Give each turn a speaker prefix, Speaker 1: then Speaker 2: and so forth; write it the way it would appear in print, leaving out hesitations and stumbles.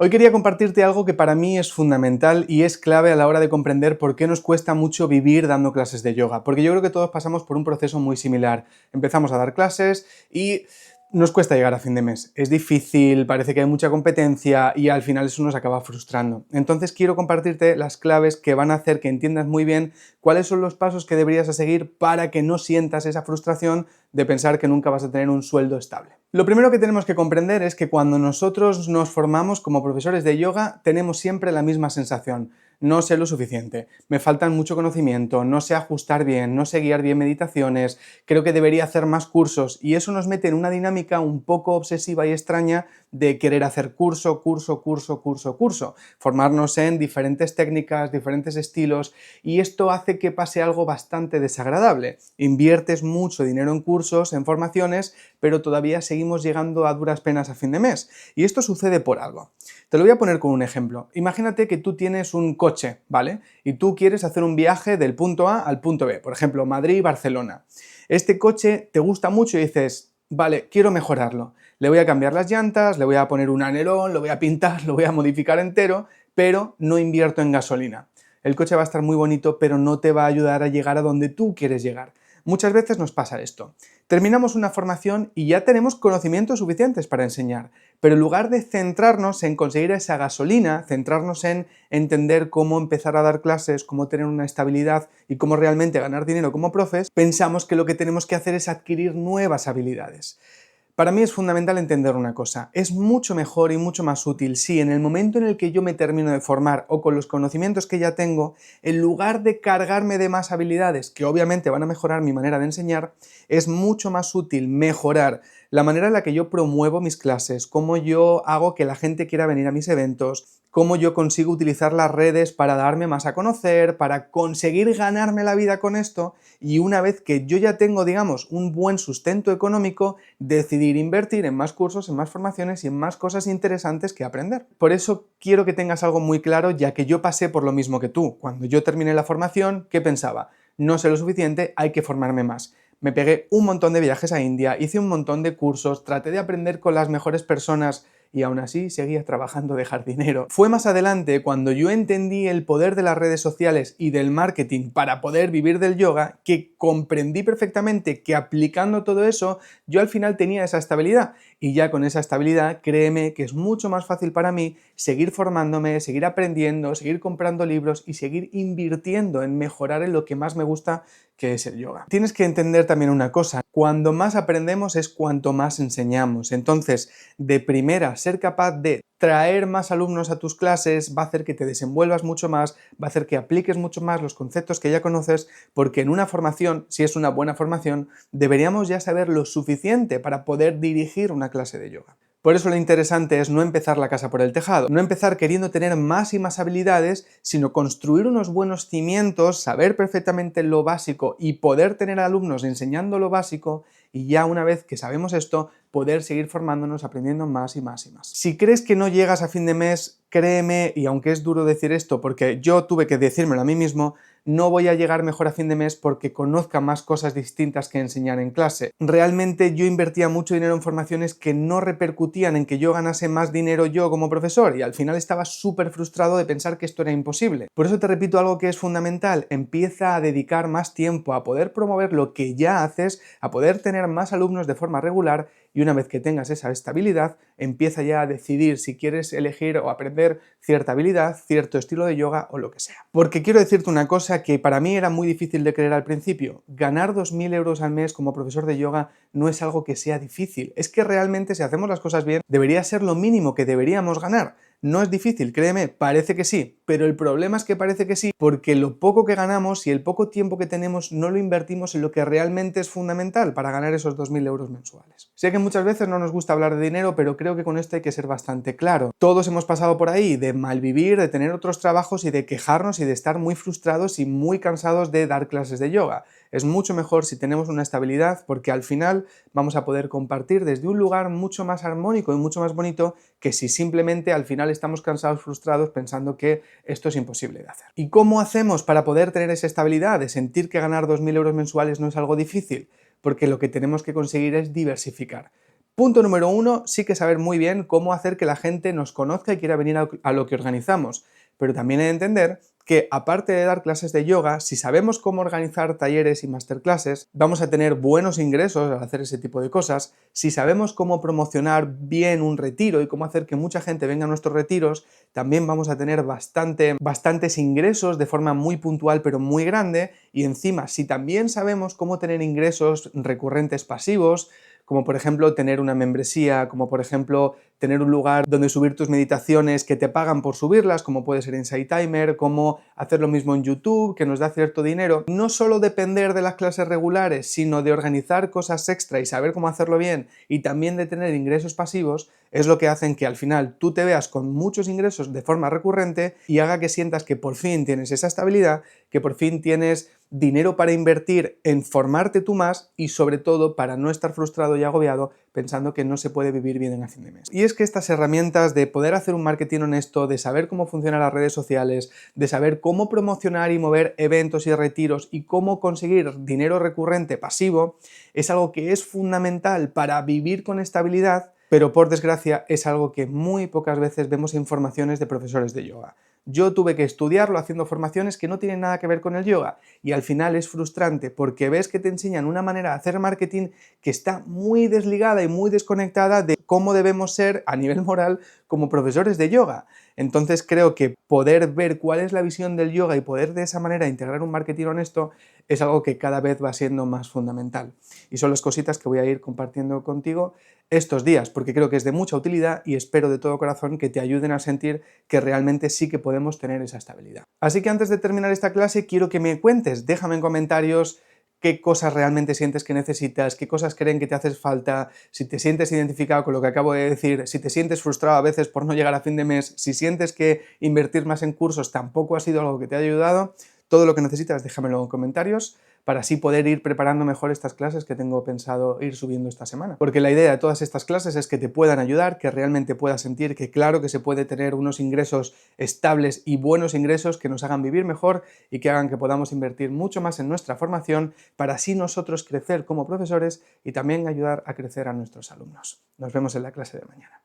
Speaker 1: Hoy quería compartirte algo que para mí es fundamental y es clave a la hora de comprender por qué nos cuesta mucho vivir dando clases de yoga. Porque yo creo que todos pasamos por un proceso muy similar. Empezamos a dar clases y nos cuesta llegar a fin de mes. Es difícil, parece que hay mucha competencia y al final eso nos acaba frustrando. Entonces quiero compartirte las claves que van a hacer que entiendas muy bien cuáles son los pasos que deberías seguir para que no sientas esa frustración de pensar que nunca vas a tener un sueldo estable. Lo primero que tenemos que comprender es que cuando nosotros nos formamos como profesores de yoga tenemos siempre la misma sensación. No sé lo suficiente, me faltan mucho conocimiento, no sé ajustar bien, no sé guiar bien meditaciones, creo que debería hacer más cursos y eso nos mete en una dinámica un poco obsesiva y extraña de querer hacer curso, formarnos en diferentes técnicas, diferentes estilos y esto hace que pase algo bastante desagradable. Inviertes mucho dinero en cursos, en formaciones, pero todavía seguimos llegando a duras penas a fin de mes y esto sucede por algo. Te lo voy a poner con un ejemplo. Imagínate que tú tienes un coche, ¿vale? Y tú quieres hacer un viaje del punto A al punto B, por ejemplo, Madrid-Barcelona. Este coche te gusta mucho y dices, vale, quiero mejorarlo. Le voy a cambiar las llantas, le voy a poner un alerón, lo voy a pintar, lo voy a modificar entero, pero no invierto en gasolina. El coche va a estar muy bonito, pero no te va a ayudar a llegar a donde tú quieres llegar. Muchas veces nos pasa esto. Terminamos una formación y ya tenemos conocimientos suficientes para enseñar, pero en lugar de centrarnos en conseguir esa gasolina, centrarnos en entender cómo empezar a dar clases, cómo tener una estabilidad y cómo realmente ganar dinero como profes, pensamos que lo que tenemos que hacer es adquirir nuevas habilidades. Para mí es fundamental entender una cosa, es mucho mejor y mucho más útil si en el momento en el que yo me termino de formar o con los conocimientos que ya tengo, en lugar de cargarme de más habilidades que obviamente van a mejorar mi manera de enseñar, es mucho más útil mejorar la manera en la que yo promuevo mis clases, cómo yo hago que la gente quiera venir a mis eventos, cómo yo consigo utilizar las redes para darme más a conocer, para conseguir ganarme la vida con esto y una vez que yo ya tengo, digamos, un buen sustento económico, decidir invertir en más cursos, en más formaciones y en más cosas interesantes que aprender. Por eso quiero que tengas algo muy claro, ya que yo pasé por lo mismo que tú. Cuando yo terminé la formación, ¿qué pensaba? No sé lo suficiente, hay que formarme más. Me pegué un montón de viajes a India, hice un montón de cursos, traté de aprender con las mejores personas y aún así seguía trabajando de jardinero. Fue más adelante cuando yo entendí el poder de las redes sociales y del marketing para poder vivir del yoga que comprendí perfectamente que aplicando todo eso yo al final tenía esa estabilidad y ya con esa estabilidad créeme que es mucho más fácil para mí seguir formándome, seguir aprendiendo, seguir comprando libros y seguir invirtiendo en mejorar en lo que más me gusta, que es el yoga. Tienes que entender también una cosa, cuando más aprendemos es cuanto más enseñamos, entonces de primera ser capaz de traer más alumnos a tus clases va a hacer que te desenvuelvas mucho más, va a hacer que apliques mucho más los conceptos que ya conoces, porque en una formación, si es una buena formación, deberíamos ya saber lo suficiente para poder dirigir una clase de yoga. Por eso lo interesante es no empezar la casa por el tejado, no empezar queriendo tener más y más habilidades, sino construir unos buenos cimientos, saber perfectamente lo básico y poder tener alumnos enseñando lo básico y ya una vez que sabemos esto, poder seguir formándonos, aprendiendo más y más y más. Si crees que no llegas a fin de mes, créeme, y aunque es duro decir esto porque yo tuve que decírmelo a mí mismo, no voy a llegar mejor a fin de mes porque conozca más cosas distintas que enseñar en clase. Realmente yo invertía mucho dinero en formaciones que no repercutían en que yo ganase más dinero yo como profesor y al final estaba súper frustrado de pensar que esto era imposible. Por eso te repito algo que es fundamental, empieza a dedicar más tiempo a poder promover lo que ya haces, a poder tener más alumnos de forma regular y una vez que tengas esa estabilidad, empieza ya a decidir si quieres elegir o aprender cierta habilidad, cierto estilo de yoga o lo que sea. Porque quiero decirte una cosa que para mí era muy difícil de creer al principio. Ganar 2.000 euros al mes como profesor de yoga no es algo que sea difícil. Es que realmente si hacemos las cosas bien, debería ser lo mínimo que deberíamos ganar. No es difícil, créeme, parece que sí, pero el problema es que parece que sí porque lo poco que ganamos y el poco tiempo que tenemos no lo invertimos en lo que realmente es fundamental para ganar esos 2.000 euros mensuales. Sé que muchas veces no nos gusta hablar de dinero, pero creo que con esto hay que ser bastante claro. Todos hemos pasado por ahí de malvivir, de tener otros trabajos y de quejarnos y de estar muy frustrados y muy cansados de dar clases de yoga. Es mucho mejor si tenemos una estabilidad porque al final vamos a poder compartir desde un lugar mucho más armónico y mucho más bonito que si simplemente al final estamos cansados, frustrados pensando que esto es imposible de hacer. ¿Y cómo hacemos para poder tener esa estabilidad de sentir que ganar 2.000 euros mensuales no es algo difícil? Porque lo que tenemos que conseguir es diversificar. Punto número 1, sí que saber muy bien cómo hacer que la gente nos conozca y quiera venir a lo que organizamos, pero también he de entender que aparte de dar clases de yoga, si sabemos cómo organizar talleres y masterclasses, vamos a tener buenos ingresos al hacer ese tipo de cosas. Si sabemos cómo promocionar bien un retiro y cómo hacer que mucha gente venga a nuestros retiros, también vamos a tener bastantes ingresos de forma muy puntual pero muy grande. Y encima, si también sabemos cómo tener ingresos recurrentes pasivos, como por ejemplo tener una membresía, como por ejemplo tener un lugar donde subir tus meditaciones que te pagan por subirlas, como puede ser Insight Timer, como hacer lo mismo en YouTube, que nos da cierto dinero. No solo depender de las clases regulares, sino de organizar cosas extra y saber cómo hacerlo bien, y también de tener ingresos pasivos, es lo que hacen que al final tú te veas con muchos ingresos de forma recurrente y haga que sientas que por fin tienes esa estabilidad, que por fin tienes dinero para invertir en formarte tú más y sobre todo para no estar frustrado y agobiado pensando que no se puede vivir bien en a fin de mes. Y es que estas herramientas de poder hacer un marketing honesto, de saber cómo funcionan las redes sociales, de saber cómo promocionar y mover eventos y retiros y cómo conseguir dinero recurrente pasivo, es algo que es fundamental para vivir con estabilidad, pero por desgracia es algo que muy pocas veces vemos en formaciones de profesores de yoga. Yo tuve que estudiarlo haciendo formaciones que no tienen nada que ver con el yoga y al final es frustrante porque ves que te enseñan una manera de hacer marketing que está muy desligada y muy desconectada de cómo debemos ser a nivel moral como profesores de yoga. Entonces creo que poder ver cuál es la visión del yoga y poder de esa manera integrar un marketing honesto es algo que cada vez va siendo más fundamental. Y son las cositas que voy a ir compartiendo contigo estos días, porque creo que es de mucha utilidad y espero de todo corazón que te ayuden a sentir que realmente sí que podemos tener esa estabilidad. Así que antes de terminar esta clase quiero que me cuentes, déjame en comentarios qué cosas realmente sientes que necesitas, qué cosas creen que te haces falta, si te sientes identificado con lo que acabo de decir, si te sientes frustrado a veces por no llegar a fin de mes, si sientes que invertir más en cursos tampoco ha sido algo que te haya ayudado, todo lo que necesitas déjamelo en comentarios para así poder ir preparando mejor estas clases que tengo pensado ir subiendo esta semana. Porque la idea de todas estas clases es que te puedan ayudar, que realmente puedas sentir que claro que se puede tener unos ingresos estables y buenos ingresos que nos hagan vivir mejor y que hagan que podamos invertir mucho más en nuestra formación para así nosotros crecer como profesores y también ayudar a crecer a nuestros alumnos. Nos vemos en la clase de mañana.